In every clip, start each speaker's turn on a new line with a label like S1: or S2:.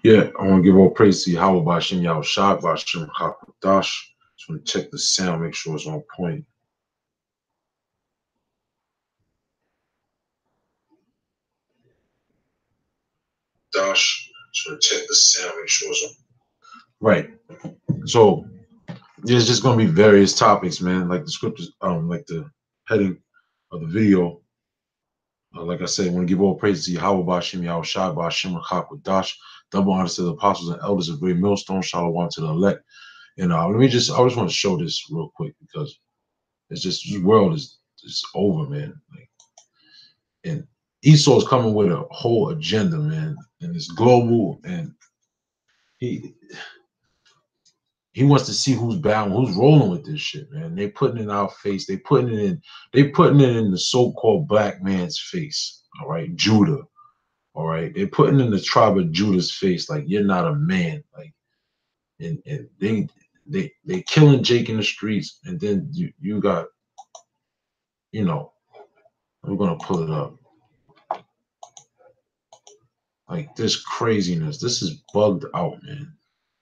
S1: Yeah, I want to give all praise to Yahweh Bashim Yahushua Bashim Hakudash. Just want to check the sound, make sure it's on point. Dash. Just want to check the sound, make sure it's on. Right. So there's just gonna be various topics, man. Like the scriptures, like the heading of the video. Like I said, I want to give all praise to Yahweh Bashim Yahushua Bashim Hakudash. Double honors to the apostles and elders of Great Millstone. Shalom to the elect. And I just want to show this real quick because it's just this world is just over, man. Like, and Esau's coming with a whole agenda, man, and it's global, and he wants to see who's bound, who's rolling with this shit, man. They putting it in our face. They putting it in the so-called black man's face. All right, Judah. All right, they're putting in the tribe of Judah's face, like you're not a man, like, and they killing Jake in the streets, and then you got, you know, I'm gonna pull it up. Like this craziness, this is bugged out, man.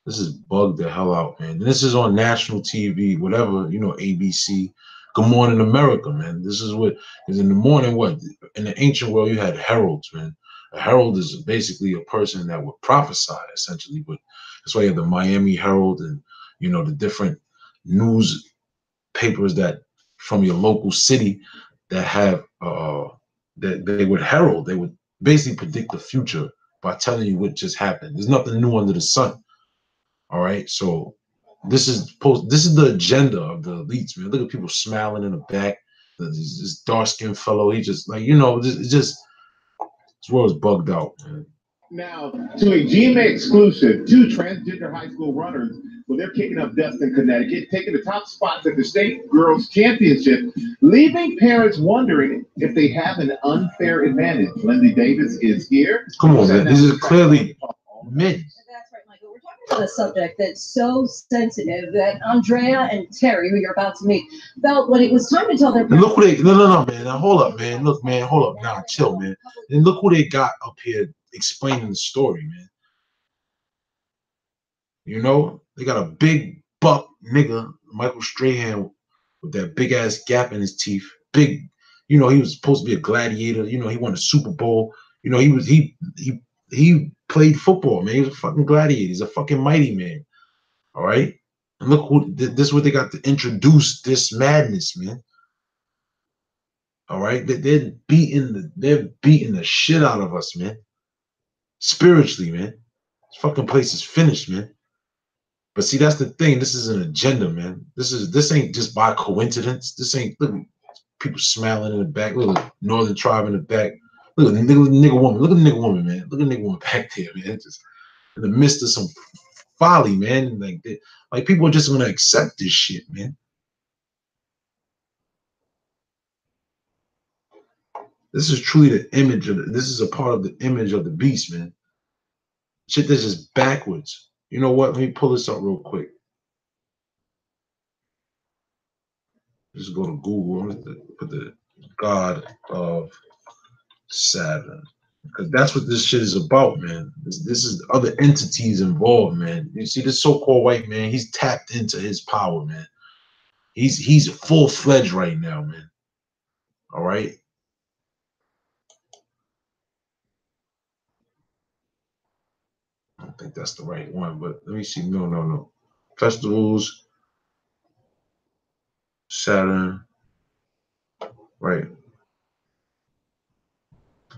S1: This is bugged the hell out, man. This is on national TV, whatever, you know, ABC. Good Morning America, man. This is what is in the morning. What in the ancient world you had heralds, man. A herald is basically a person that would prophesy, essentially. But that's why you have the Miami Herald and, you know, the different news papers that from your local city that have that they would herald. They would basically predict the future by telling you what just happened. There's nothing new under the sun. All right, so this is the agenda of the elites, man. Look at people smiling in the back. This dark-skinned fellow, he just like, you know, this world's bugged out, man.
S2: Now to a GMA exclusive, 2 transgender high school runners, well, they're kicking up dust in Connecticut, taking the top spots at the state girls championship, leaving parents wondering if they have an unfair advantage. Lindsay Davis is here.
S1: Come on, man. This is clearly men.
S3: That's right, Michael. We're talking about a subject that's so sensitive that Andrea and Terry, who you're about to meet, felt when it was time to tell their parents.
S1: Look who they no man. Now hold up, man. Look, man, hold up. Now chill, man. And look who they got up here explaining the story, man. You know, they got a big buck nigga, Michael Strahan, with that big ass gap in his teeth. Big, you know, he was supposed to be a gladiator. You know, he won a Super Bowl. You know, he played football, man. He was a fucking gladiator. He's a fucking mighty man. All right. And look who this is what they got to introduce this madness, man. All right. They're beating the shit out of us, man. Spiritually, man. This fucking place is finished, man. But see, that's the thing. This is an agenda, man. This ain't just by coincidence. This ain't, look, people smiling in the back. Look at Northern Tribe in the back. Look at the nigga woman. Look at the nigga woman, man. Look at the nigga woman back there, man. Just in the midst of some folly, man. Like people are just gonna accept this shit, man. This is truly the image of this is a part of the image of the beast, man. Shit that's just backwards. You know what? Let me pull this up real quick. Just go to Google. I'm gonna put the God of Saturn, because that's what this shit is about, man. This is other entities involved, man. You see, this so-called white man, he's tapped into his power, man. He's full-fledged right now, man. All right. I don't think that's the right one, but let me see. No. Festivals, Saturn, right.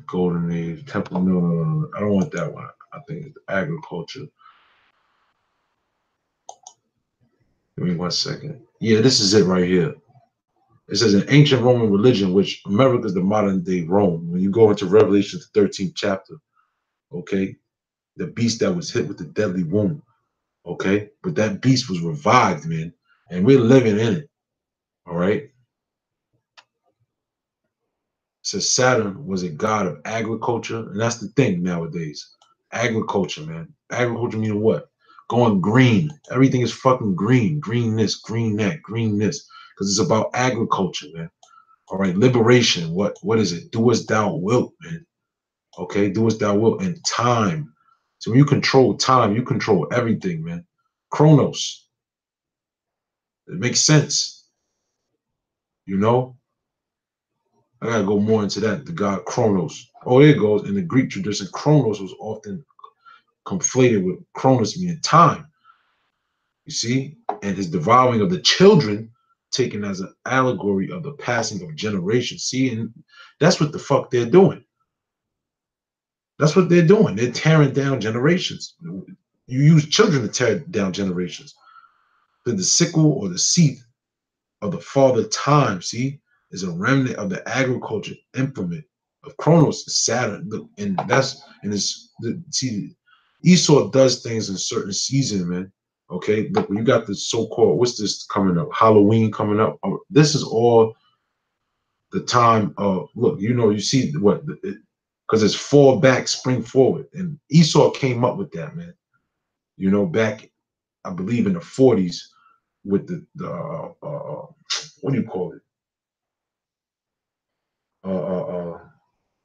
S1: Golden Age, Temple. No. I don't want that one. I think it's agriculture. Give me 1 second. Yeah, this is it right here. It says an ancient Roman religion, which America is the modern day Rome. When you go into Revelation, the 13th chapter, okay, the beast that was hit with the deadly wound, okay, but that beast was revived, man, and we're living in it. All right. It says Saturn was a god of agriculture, and that's the thing nowadays. Agriculture, man. Agriculture meaning what? going green. Everything is fucking green. Green this, green that, green this. Because it's about agriculture, man. All right, liberation. What is it? Do as thou wilt, man. Okay, do as thou wilt. And time. So when you control time, you control everything, man. Chronos. It makes sense. You know? I gotta go more into that. The god Chronos. Oh, there it goes. In the Greek tradition, Chronos was often conflated with Chronos meaning time. You see? And his devouring of the children taken as an allegory of the passing of generations. See, and that's what the fuck they're doing. That's what they're doing. They're tearing down generations. You use children to tear down generations. Then the sickle or the seed of the father time, see, is a remnant of the agriculture implement of Chronos, Saturn. Look, and that's and it's see, Esau does things in certain seasons, man. Okay, look, you got the so-called what's this coming up? Halloween coming up. This is all the time of look. You know, you see what because it's fall back, spring forward, and Esau came up with that, man. You know, back I believe in the 40s with the what do you call it?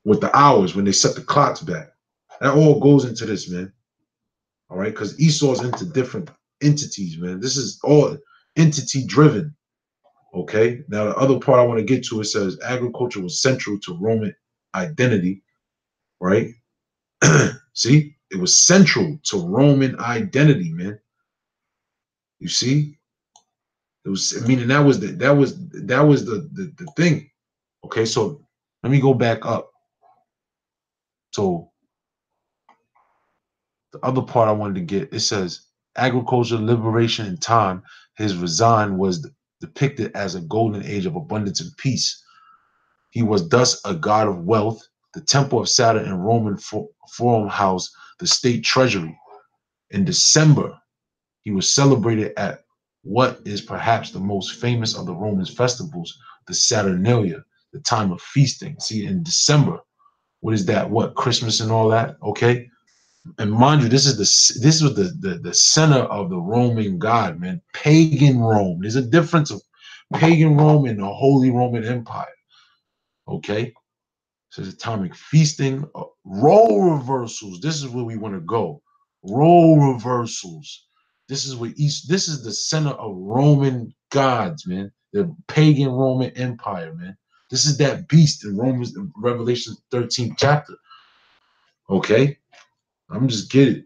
S1: With the hours when they set the clocks back. That all goes into this, man. All right, because Esau's into different entities, man. This is all entity driven. Okay. Now the other part I want to get to, it says agriculture was central to Roman identity, right? See, it was central to Roman identity, man. You see, it was meaning that was the thing. Okay, so let me go back up. So the other part I wanted to get, it says agriculture, liberation, and time. His resign was depicted as a golden age of abundance and peace. He was thus a god of wealth, the temple of Saturn and Roman forum house, the state treasury. In December, he was celebrated at what is perhaps the most famous of the Roman festivals, the Saturnalia, the time of feasting. See, in December, what is that? What, Christmas and all that? Okay. And mind you, this was the center of the Roman god, man. Pagan Rome. There's a difference of pagan Rome and the Holy Roman Empire. Okay. So it's atomic feasting, role reversals. This is where we want to go. Role reversals. This is where this is the center of Roman gods, man. The pagan Roman Empire, man. This is that beast in Romans, Revelation 13th chapter. Okay, I'm just get it,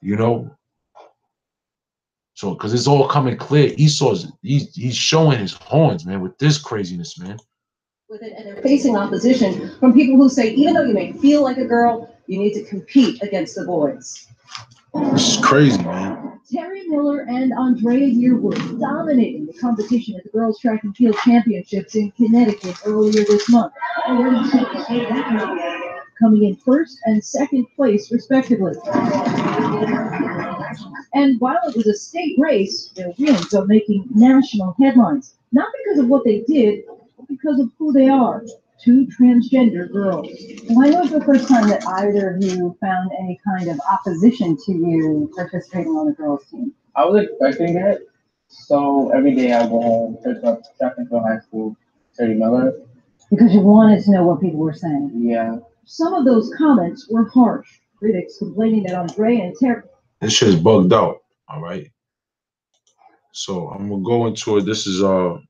S1: you know. So because it's all coming clear, Esau's he's showing his horns, man, with this craziness, man.
S3: With it, and they're facing opposition from people who say, even though you may feel like a girl, you need to compete against the boys.
S1: This is crazy, man.
S3: Terry Miller and Andrea Yearwood dominating the competition at the Girls Track and Field Championships in Connecticut earlier this month. Coming in first and second place, respectively. And while it was a state race, their wins are making national headlines, not because of what they did, but because of who they are. Two transgender girls. When was the first time that either of you found any kind of opposition to you participating on the girls' team?
S4: I was expecting it, so every day I go home, search up track and field high school, Terry Miller.
S3: Because you wanted to know what people were saying.
S4: Yeah.
S3: Some of those comments were harsh. Critics complaining that Andrea and Terry.
S1: This shit's bugged out. All right. So I'm gonna go into it. This is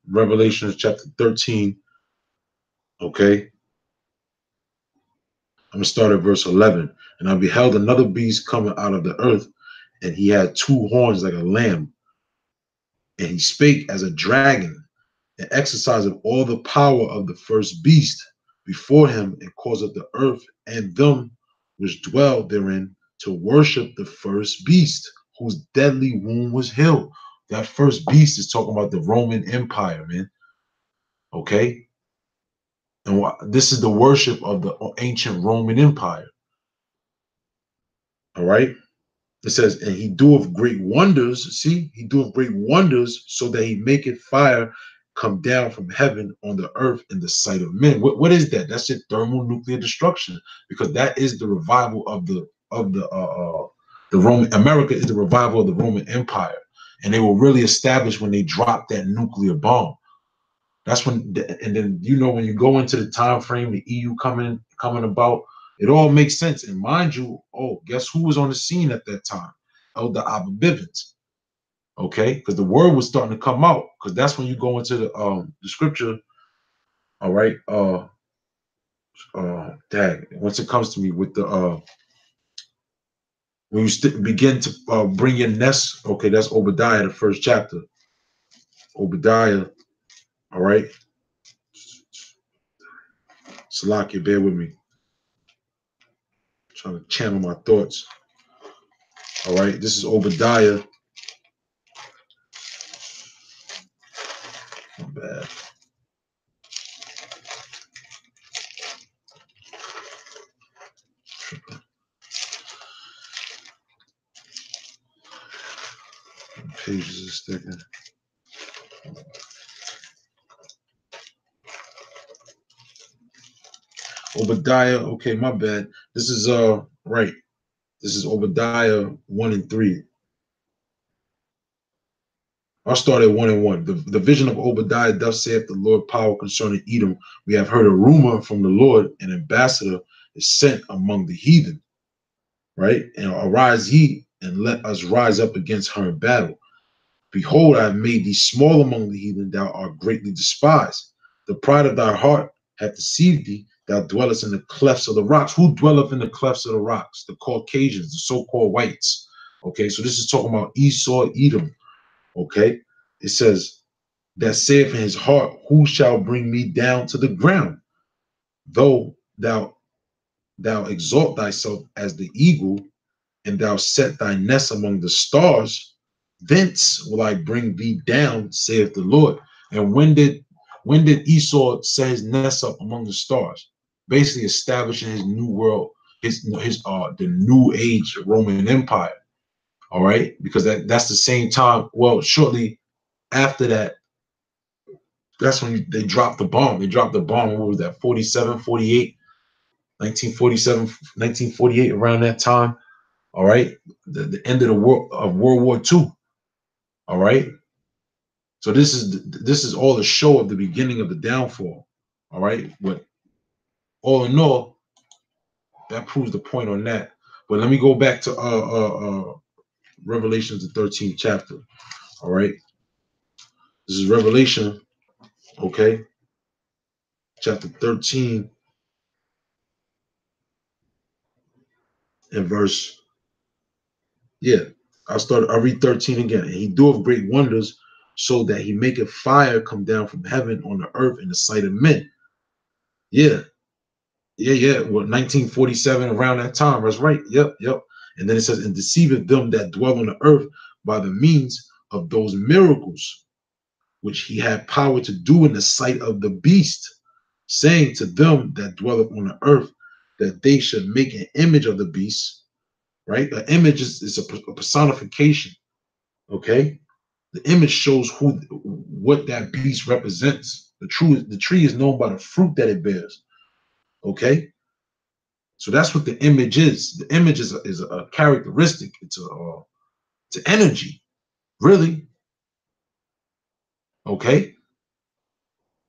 S1: Revelation chapter 13. Okay. I'm gonna start at verse 11. And I beheld another beast coming out of the earth, and he had two horns like a lamb, and he spake as a dragon, and exercised all the power of the first beast before him, and caused the earth and them which dwell therein to worship the first beast, whose deadly wound was healed. That first beast is talking about the Roman Empire, man. Okay. And this is the worship of the ancient Roman Empire. All right. It says, and he doeth great wonders. See, he doeth great wonders, so that he maketh fire come down from heaven on the earth in the sight of men. What is that? That's it, thermonuclear destruction, because that is the revival of the America is the revival of the Roman Empire. And they were really established when they dropped that nuclear bomb. That's when, and then, you know, when you go into the time frame, the EU coming about, it all makes sense. And mind you, oh, guess who was on the scene at that time? Elder Abba Bivens. Okay, because the word was starting to come out. Because that's when you go into the scripture. All right, dang. Once it comes to me with the when you begin to bring your nest. Okay, that's Obadiah, the first chapter. Obadiah. All right. Salakia, bear with me. I'm trying to channel my thoughts. All right, this is Obadiah. Not bad. Pages are sticking. Obadiah. Okay, my bad. This is right. This is Obadiah 1 and 3. I'll start at 1 and 1. The vision of Obadiah, thus saith the Lord power concerning Edom. We have heard a rumor from the Lord, an ambassador is sent among the heathen. Right? And arise ye, and let us rise up against her in battle. Behold, I have made thee small among the heathen, thou art greatly despised. The pride of thy heart hath deceived thee, thou dwellest in the clefts of the rocks. Who dwelleth in the clefts of the rocks? The Caucasians, the so-called whites. Okay, so this is talking about Esau, Edom. Okay, it says, that saith in his heart, who shall bring me down to the ground? Though thou exalt thyself as the eagle, and thou set thy nest among the stars, thence will I bring thee down, saith the Lord. And when did Esau set his nest up among the stars? Basically establishing his new world, his the new age Roman Empire. All right, because that's the same time. Well, shortly after that, that's when they dropped the bomb. They dropped the bomb. What was that? 47, 48, 1947, 1948, around that time. All right, the end of the world of World War II. All right, so this is all the show of the beginning of the downfall. All right, but all in all, that proves the point on that. But let me go back to Revelations, the 13th chapter. All right, this is Revelation. Okay, chapter 13 and verse. Yeah, I'll read 13 again. And he doeth great wonders, so that he maketh fire come down from heaven on the earth in the sight of men. Yeah. Well, 1947, around that time. That's right. Yep. And then it says, and deceiveth them that dwell on the earth by the means of those miracles which he had power to do in the sight of the beast, saying to them that dwelleth on the earth that they should make an image of the beast. Right? An image is a personification. Okay, the image shows what that beast represents. The tree is known by the fruit that it bears. Okay, so that's what the image is. The image is a characteristic. It's an energy, really. Okay,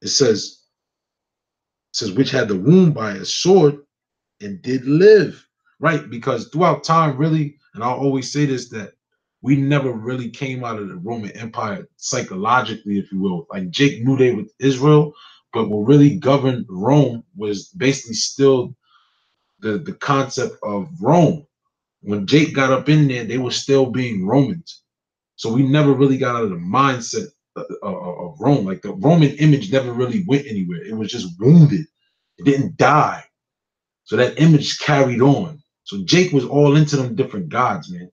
S1: it says which had the wound by a sword and did live. Right, because throughout time, really, and I'll always say this, that we never really came out of the Roman Empire psychologically, if you will. Like Jake knew they were Israel, but what really governed Rome was basically still the concept of Rome. When Jake got up in there, they were still being Romans. So we never really got out of the mindset of Rome. Like the Roman image never really went anywhere. It was just wounded. It didn't die. So that image carried on. So Jake was all into them different gods, man.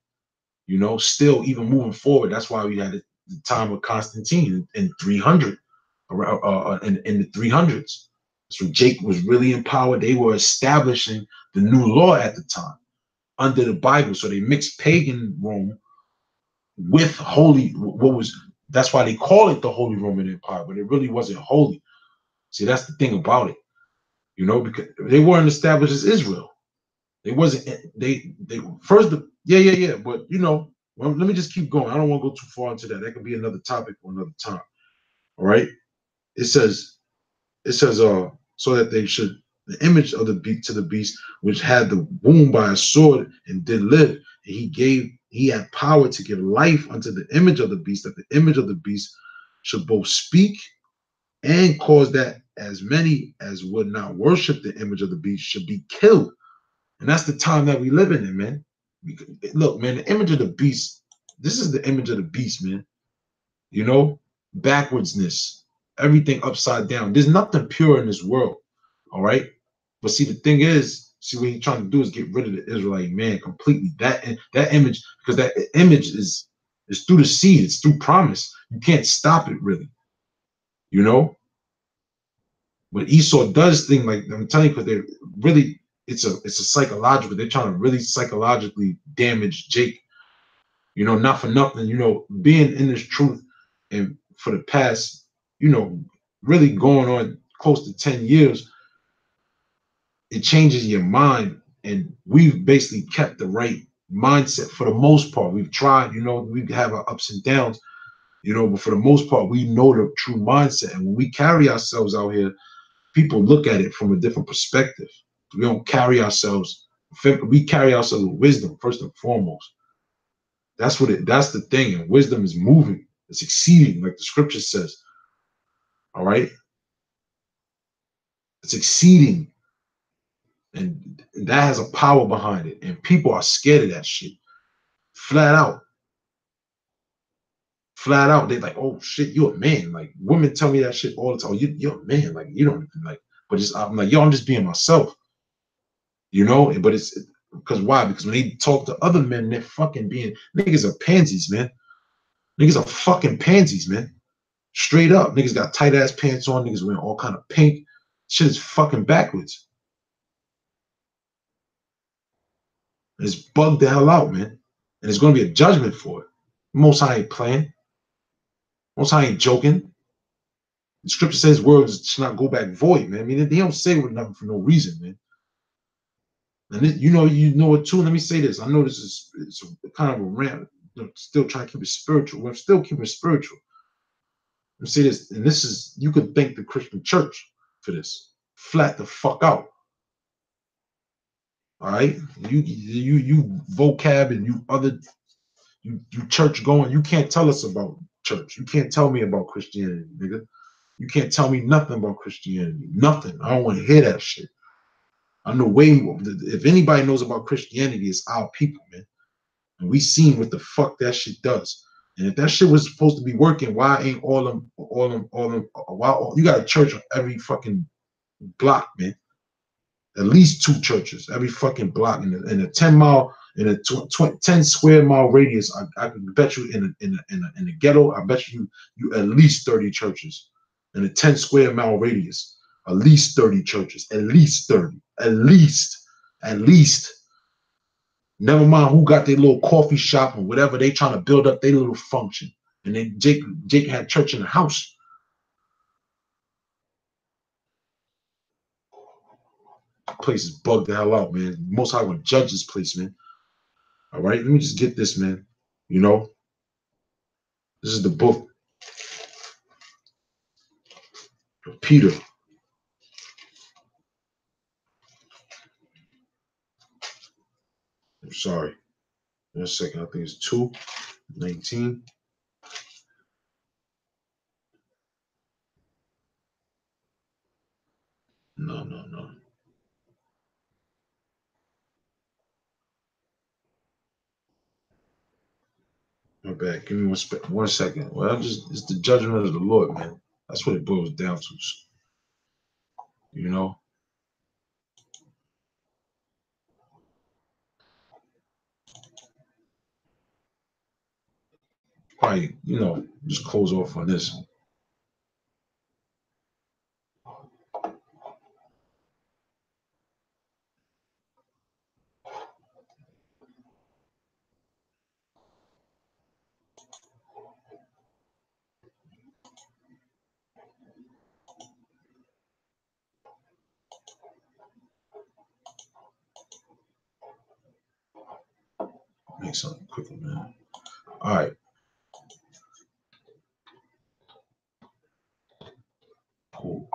S1: You know, still even moving forward. That's why we had the time of Constantine in 300, around in the 300s. So Jake was really in power. They were establishing the new law at the time under the Bible. So they mixed pagan Rome with holy. That's why they call it the Holy Roman Empire, but it really wasn't holy. See, that's the thing about it. You know, because they weren't established as Israel. They wasn't. They first Yeah. But you know, well, let me just keep going. I don't want to go too far into that. That could be another topic for another time. All right. It says, so that they should the image of the beast to the beast, which had the wound by a sword and did live. And he had power to give life unto the image of the beast, that the image of the beast should both speak and cause that as many as would not worship the image of the beast should be killed. And that's the time that we live in, man. Look, man, the image of the beast, this is the image of the beast, man. You know, backwardsness, everything upside down. There's nothing pure in this world, all right? But see, the thing is, see what he's trying to do is get rid of the Israelite man completely. That image, because that image is through the seed, it's through promise. You can't stop it, really. You know, when Esau does things like I'm telling you, because they're really, it's a psychological. They're trying to really psychologically damage Jake. You know, not for nothing. You know, being in this truth and for the past, you know, really going on close to 10 years, it changes your mind. And we've basically kept the right mindset for the most part. We've tried, you know, we have our ups and downs, you know, but for the most part, we know the true mindset. And when we carry ourselves out here, people look at it from a different perspective. We don't carry ourselves, we carry ourselves with wisdom first and foremost. That's the thing. And wisdom is moving, it's exceeding, like the scripture says. All right. It's exceeding. And that has a power behind it. And people are scared of that shit. Flat out. Flat out. They're like, oh shit, you're a man. Like women tell me that shit all the time. You're a man. Like you don't even like, but I'm like, yo, I'm just being myself. You know, but it's because why? Because when they talk to other men, they're fucking being niggas are pansies, man. Niggas are fucking pansies, man. Straight up. Niggas got tight ass pants on, niggas wearing all kind of pink. Shit is fucking backwards. And it's bugged the hell out, man. And there's gonna be a judgment for it. Most High ain't playing. Most High ain't joking. The scripture says words should not go back void, man. I mean, they don't say with nothing for no reason, man. And this, you know it too. Let me say this. I know this is it's a kind of a rant. Still trying to keep it spiritual. We're still keeping it spiritual. Let me say this, and this is you could thank the Christian church for this. Flat the fuck out. All right, you vocab and you other you church going. You can't tell us about church. You can't tell me about Christianity, nigga. You can't tell me nothing about Christianity. Nothing. I don't want to hear that shit. I know way more. If anybody knows about Christianity, it's our people, man. And we seen what the fuck that shit does. And if that shit was supposed to be working, why ain't why you got a church on every fucking block, man? At least 2 churches every fucking block in a 10-mile in a 10 square mile radius. I can bet you in the ghetto, I bet you at least 30 churches in a 10 square mile radius. At least 30 churches. At least 30. At least. Never mind who got their little coffee shop or whatever. They trying to build up their little function. And then Jake had church in the house. Place is bugged the hell out, man. Most High will judge this place, man. All right, let me just get this, man. You know, this is the book of Peter. I'm sorry. In a second, I think it's 2:19. No. My bad. Give me 1 second. Well, it's the judgment of the Lord, man. That's what it boils down to. You know, probably, just close off on this. Make something quicker, man. All right. Cool.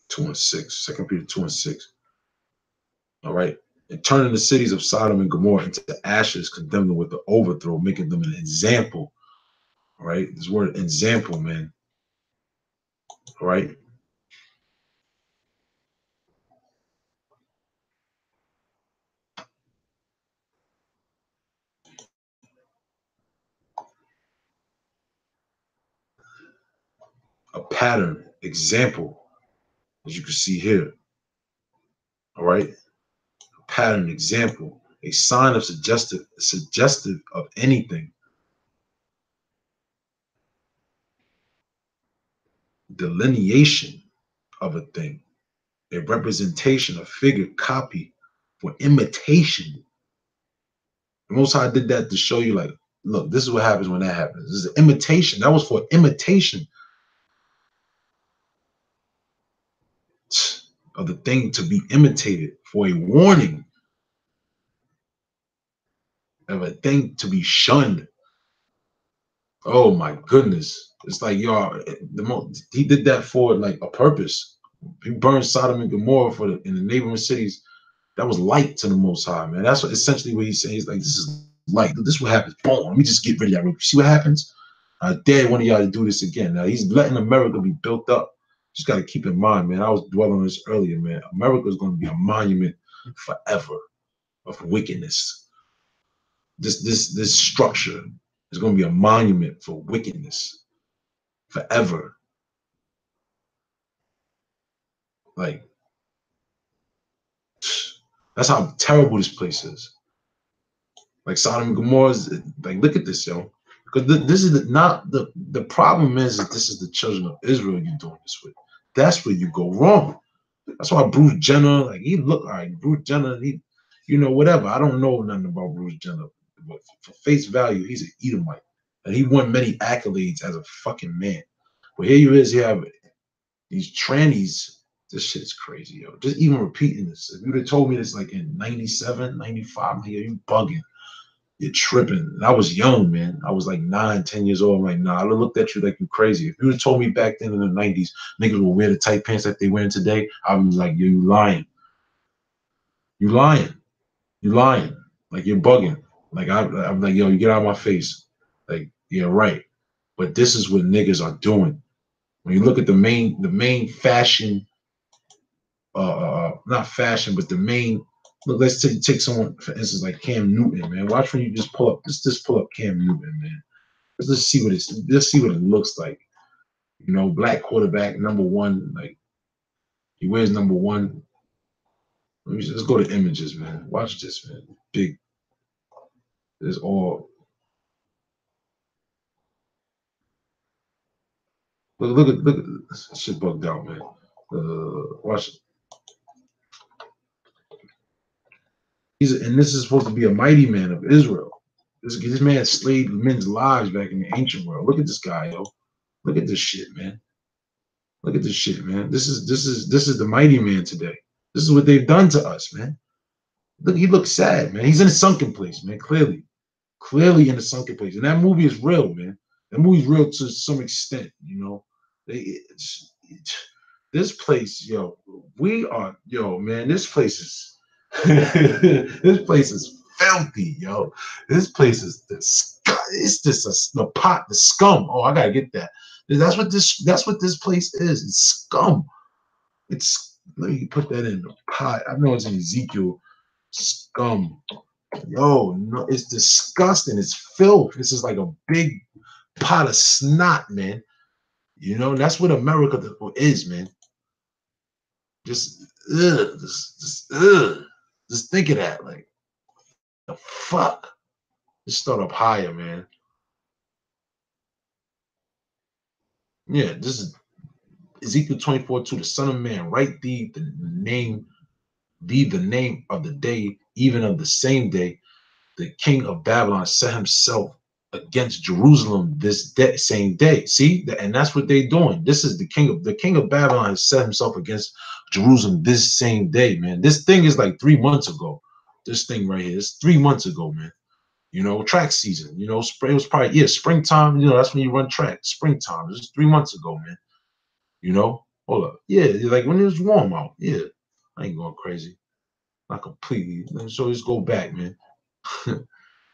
S1: Two and six. 2 Peter 2 and 6. All right. And turning the cities of Sodom and Gomorrah into ashes, condemned them with the overthrow, making them an example. All right. This word example, man. All right. A pattern, example, as you can see here. All right. A pattern, example, a sign of suggestive of anything. Delineation of a thing. A representation, a figure, copy for imitation. The Most High did that to show you, like, look, this is what happens when that happens. This is an imitation. That was for imitation of the thing to be imitated, for a warning of a thing to be shunned. Oh my goodness. It's like, y'all, he did that for like a purpose. He burned Sodom and Gomorrah in the neighboring cities. That was light to the Most High, man. That's essentially what he's saying. He's like, this is light. This is what happens. Boom. Let me just get rid of that. See what happens? I dare one of y'all to do this again. Now, he's letting America be built up. Just got to keep in mind, man. I was dwelling on this earlier, man. America is going to be a monument forever of wickedness. This structure is going to be a monument for wickedness forever. Like, that's how terrible this place is. Like Sodom and Gomorrah is, like, look at this, yo. Because this is not the problem is that this is the children of Israel you're doing this with. That's where you go wrong. That's why Bruce Jenner, like, he look all right. Bruce Jenner, he, you know, whatever. I don't know nothing about Bruce Jenner, but for face value, he's an Edomite, and he won many accolades as a fucking man. But here you is, you have these trannies. This shit is crazy, yo. Just even repeating this. If you'd have told me this like in 97, 95, like, you bugging. You're tripping. And I was young, man. I was like 9, 10 years old. I'm like, nah, I looked at you like you crazy. If you would have told me back then in the 90s, niggas will wear the tight pants that they wearing today, I was like, yo, you lying. You lying. You lying. Like, you're bugging. Like, I'm like, yo, you get out of my face. Like, yeah, right. But this is what niggas are doing. When you look at the main fashion, not fashion, but the main, look, let's take someone, for instance, like Cam Newton, man. Watch when you just pull up, just pull up Cam Newton, man. Let's see what it looks like. You know, black quarterback, #1, like, he wears #1. Let's go to images, man. Watch this, man. Big. There's all. Look at this shit bugged out, man. Watch. And this is supposed to be a mighty man of Israel. This man slayed men's lives back in the ancient world. Look at this guy, yo. Look at this shit, man. Look at this shit, man. This is the mighty man today. This is what they've done to us, man. Look, he looks sad, man. He's in a sunken place, man. Clearly in a sunken place. And that movie is real, man. That movie's real to some extent, you know. This place, yo, man, this place is this place is filthy, yo. This place is it's just the scum. Oh, I gotta get that. That's what this place is. It's scum. Let me put that in the pot. I know it's in Ezekiel. Scum. Yo, no, it's disgusting. It's filth. This is like a big pot of snot, man. You know, that's what America is, man. Just think of that. Like, the fuck. Just start up higher, man. Yeah, this is Ezekiel 24:2. The Son of Man, write thee the name of the day, even of the same day, the king of Babylon set himself against Jerusalem this same day. See, and that's what they're doing. This is the king of Babylon has set himself against Jerusalem this same day, man. This thing is like 3 months ago. This thing right here, it's 3 months ago, man. You know, track season. You know, spring was probably springtime. You know, that's when you run track. Springtime. This is 3 months ago, man. You know, hold up, yeah, like when it was warm out. Yeah, I ain't going crazy, not completely. So let's go back, man.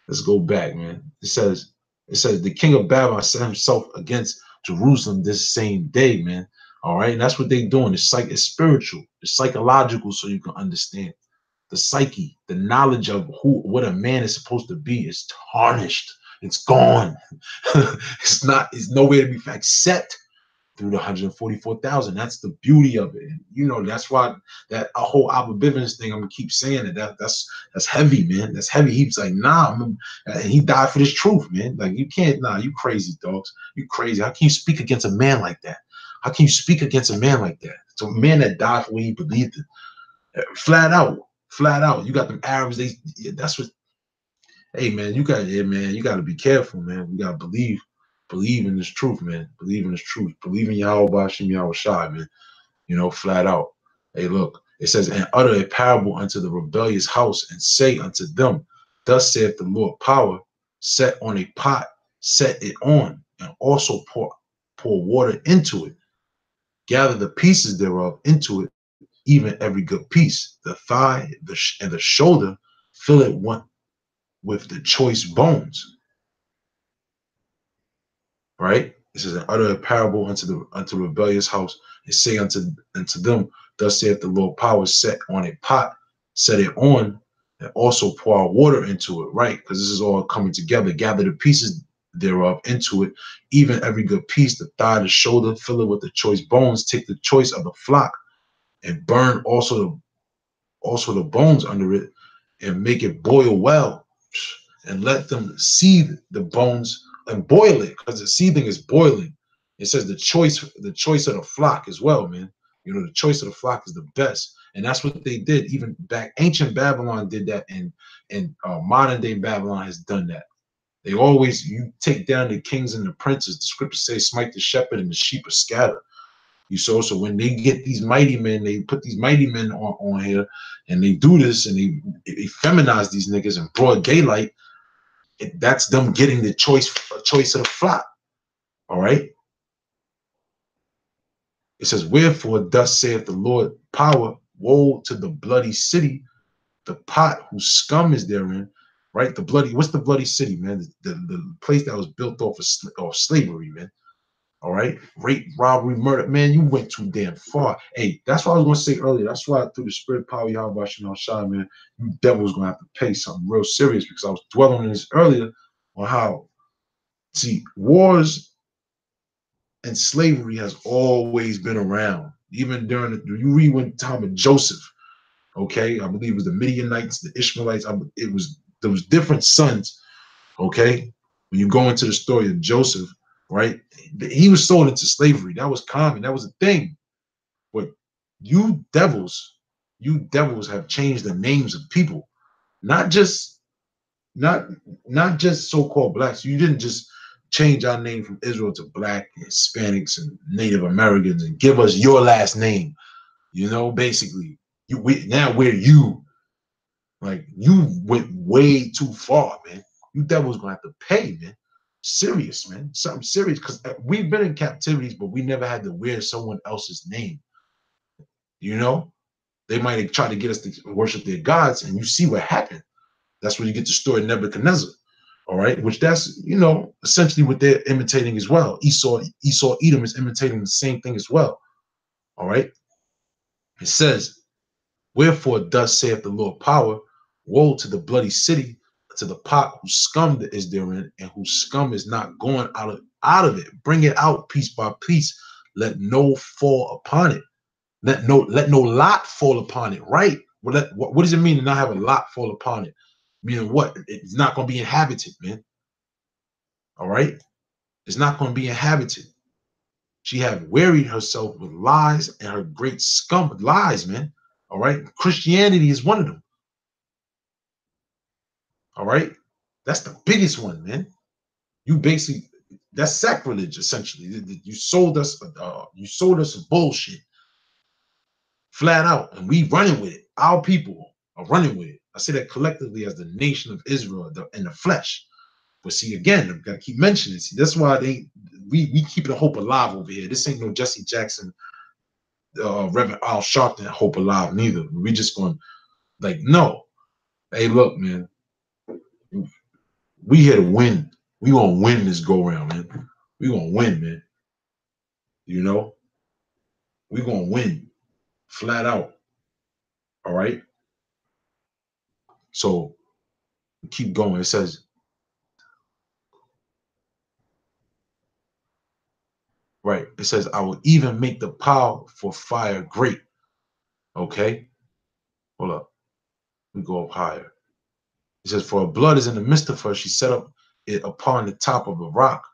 S1: Let's go back, man. It says the king of Babylon set himself against Jerusalem this same day, man. All right, and that's what they're doing. It's spiritual, it's psychological, so you can understand the psyche, the knowledge of what a man is supposed to be is tarnished. It's gone. It's nowhere to be accepted through the 144,000. That's the beauty of it. And, you know, that's why that a whole Abba Bivens thing, I'm gonna keep saying it. That's heavy, man. That's heavy. He's like, nah, and he died for this truth, man. Like, you can't, nah, you crazy, dogs. You crazy. How can you speak against a man like that? How can you speak against a man like that? It's a man that died for what he believed in. Flat out. Flat out. You got them Arabs, that's what, hey man, you gotta be careful, man. You gotta believe in this truth, man. Believe in this truth. Believe in Yahweh Bashim Yahweh Shai, man. You know, flat out. Hey, look, it says, and utter a parable unto the rebellious house, and say unto them, thus saith the Lord power, set on a pot, set it on, and also pour water into it. Gather the pieces thereof into it, even every good piece. The thigh and the shoulder, fill it one with the choice bones. Right? It says, and utter a parable unto the rebellious house, and say unto them, thus saith the Lord power, set on a pot, set it on, and also pour water into it, right? Because this is all coming together. Gather the pieces thereof into it, even every good piece, the thigh, the shoulder, fill it with the choice bones, take the choice of the flock, and burn also the bones under it, and make it boil well, and let them seethe the bones and boil it, because the seething is boiling. It says the choice of the flock as well, man. You know, the choice of the flock is the best, and that's what they did. Even back ancient Babylon did that, and modern day Babylon has done that. They always, you take down the kings and the princes. The scriptures say, smite the shepherd and the sheep are scattered. You saw, so when they get these mighty men, they put these mighty men on here, and they do this, and they feminize these niggas in broad daylight. That's them getting the choice of the flock. All right. It says, wherefore thus saith the Lord power, woe to the bloody city, the pot whose scum is therein. Right, what's the bloody city, man? The place that was built off of slavery, man. All right, rape, robbery, murder, man. You went too damn far. Hey, that's what I was gonna say earlier. That's why through the spirit power, Yahweh Shai, man, you devils gonna have to pay something real serious, because I was dwelling on this earlier on how, see, wars and slavery has always been around, even during you read when time of Joseph. Okay, I believe it was the Midianites, the Ishmaelites. There was different sons. Okay, when you go into the story of Joseph, right? He was sold into slavery. That was common. That was a thing. But you devils have changed the names of people, not just so-called blacks. You didn't just change our name from Israel to black, Hispanics, and Native Americans and give us your last name. You know, basically, now we're you. Like, you went way too far, man. You devils gonna have to pay, man. Serious, man. Something serious, because we've been in captivities, but we never had to wear someone else's name. You know, they might have tried to get us to worship their gods, and you see what happened. That's where you get the story of Nebuchadnezzar. All right, which that's, you know, essentially what they're imitating as well. Esau, Edom is imitating the same thing as well. All right. It says, wherefore thus saith the Lord power, woe to the bloody city, to the pot whose scum is therein, and whose scum is not going out of it. Bring it out piece by piece. Let no fall upon it. Let no lot fall upon it. Right? What does it mean to not have a lot fall upon it? Meaning what? It's not going to be inhabited, man. All right? It's not going to be inhabited. She have wearied herself with lies, and her great scum lies, man. All right? Christianity is one of them. All right? That's the biggest one, man. You basically, that's sacrilege essentially. You sold us bullshit flat out, and we running with it. Our people are running with it. I say that collectively as the nation of Israel in the flesh. But see, again, I've got to keep mentioning. See, that's why we keep the hope alive over here. This ain't no Jesse Jackson, Reverend Al Sharpton hope alive neither. We just going like, no. Hey, look, man, we here to win. We gonna win this go round, man. We gonna win, man. You know, we gonna win flat out. All right. So keep going. It says, right. It says, I will even make the power for fire great. Okay. Hold up. We go up higher. It says, for her blood is in the midst of her. She set up it upon the top of a rock.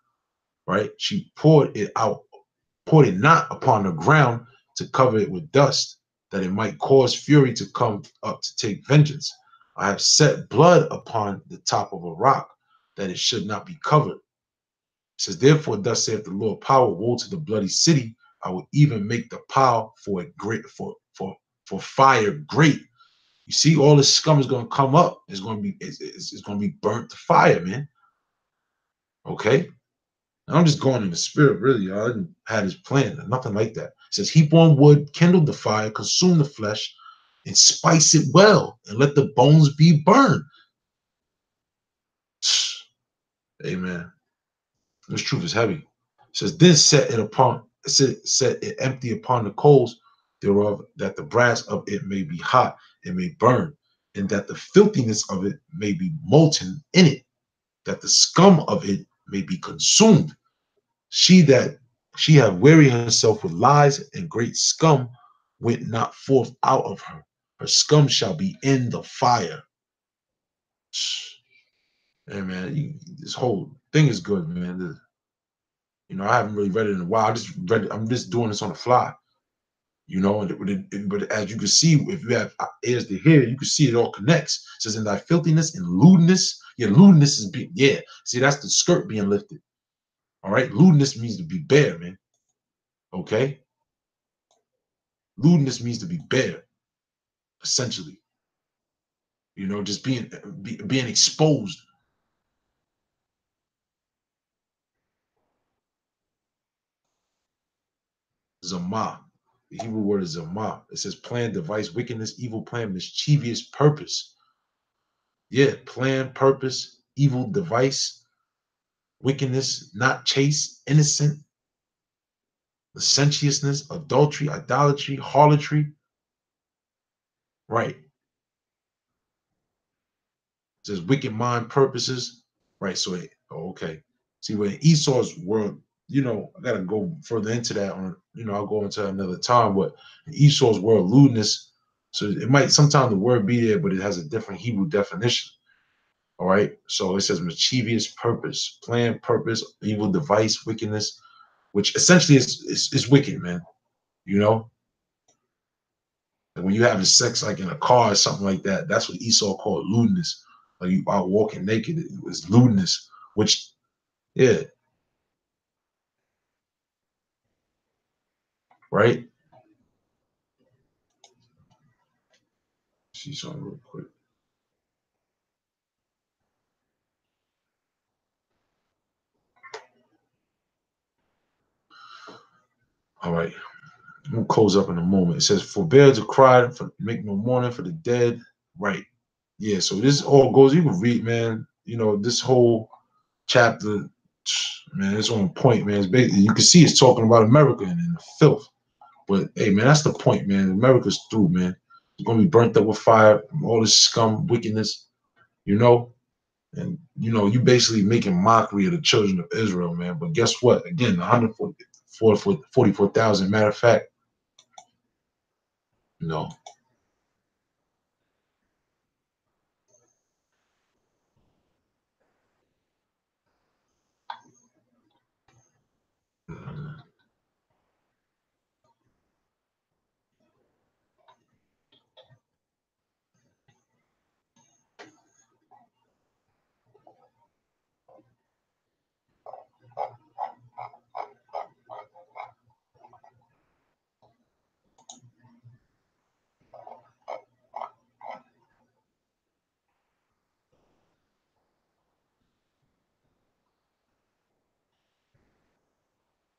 S1: Right. She poured it not upon the ground to cover it with dust, that it might cause fury to come up to take vengeance. I have set blood upon the top of a rock, that it should not be covered. It says, therefore, thus saith the Lord, power, woe to the bloody city. I will even make the power for it great, for fire great. You see, all this scum is going to come up. It's going to be, it's going to be burnt to fire, man. Okay. I'm just going in the spirit, really. I didn't have his plan, nothing like that. It says, heap on wood, kindle the fire, consume the flesh, and spice it well, and let the bones be burned. Amen. This truth is heavy. It says, then set it empty upon the coals thereof, that the brass of it may be hot and may burn, and that the filthiness of it may be molten in it, that the scum of it may be consumed. She have wearied herself with lies, and great scum went not forth out of her. Her scum shall be in the fire. Hey man, this whole thing is good, man. I haven't really read it in a while. I'm just doing this on the fly. But as you can see, if you have ears to hear, you can see it all connects. It says, in thy filthiness and lewdness, lewdness is being, see, that's the skirt being lifted. All right, lewdness means to be bare, man. Okay, lewdness means to be bare, essentially. Just being exposed. Zamah. The Hebrew word is zamah. It says plan, device, wickedness, evil plan, mischievous purpose. Yeah, plan, purpose, evil device, wickedness, not chaste, innocent, licentiousness, adultery, idolatry, harlotry. Right. It says wicked mind purposes. Right. So, okay. See, when Esau's world, I gotta go further into that I'll go into another time, but in Esau's world, lewdness, so it might sometimes the word be there, but it has a different Hebrew definition. All right. So it says mischievous purpose, plan, purpose, evil device, wickedness, which essentially is wicked, man. And when you having sex like in a car or something like that, that's what Esau called lewdness. Like you out walking naked, it was lewdness, which, yeah, right? See something real quick. All right. I'm gonna close up in a moment. It says, forbear to cry, make no mourning for the dead. Right. Yeah, so this all goes, you can read, man. This whole chapter, man, it's on point, man. It's basically, you can see it's talking about America and the filth. But hey, man, that's the point, man. America's through, man. It's gonna be burnt up with fire, all this scum, wickedness, and you basically making mockery of the children of Israel, man. But guess what? Again, 144,000. Matter of fact, no.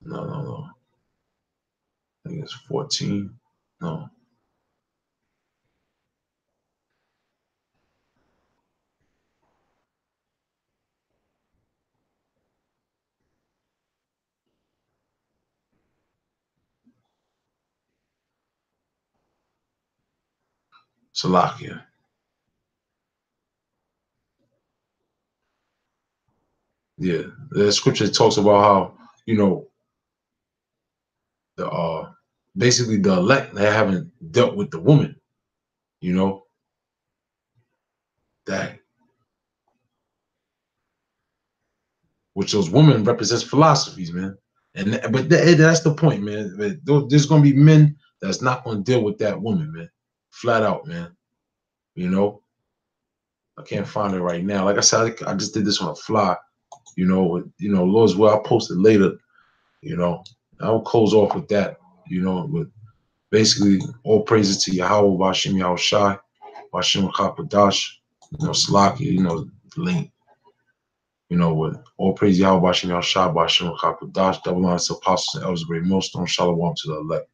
S1: No. I think it's 14. No. Salakia. Yeah. The scripture talks about how, the basically the elect, they haven't dealt with the woman, that which those women represents philosophies, man. But that's the point, man. There's gonna be men that's not gonna deal with that woman, man. Flat out, man. I can't find it right now. Like I said, I just did this on a fly. Lord's will, I'll post it later. I'll close off with that. With basically all praises to Yahweh, Bashim Yahushai, Bashim Chapadash, Slaki, link. With all praise Yahweh, Bashim Yahushai, Bashim Chapadash, double honors to apostles and elders, great millstone, shalom to the elect.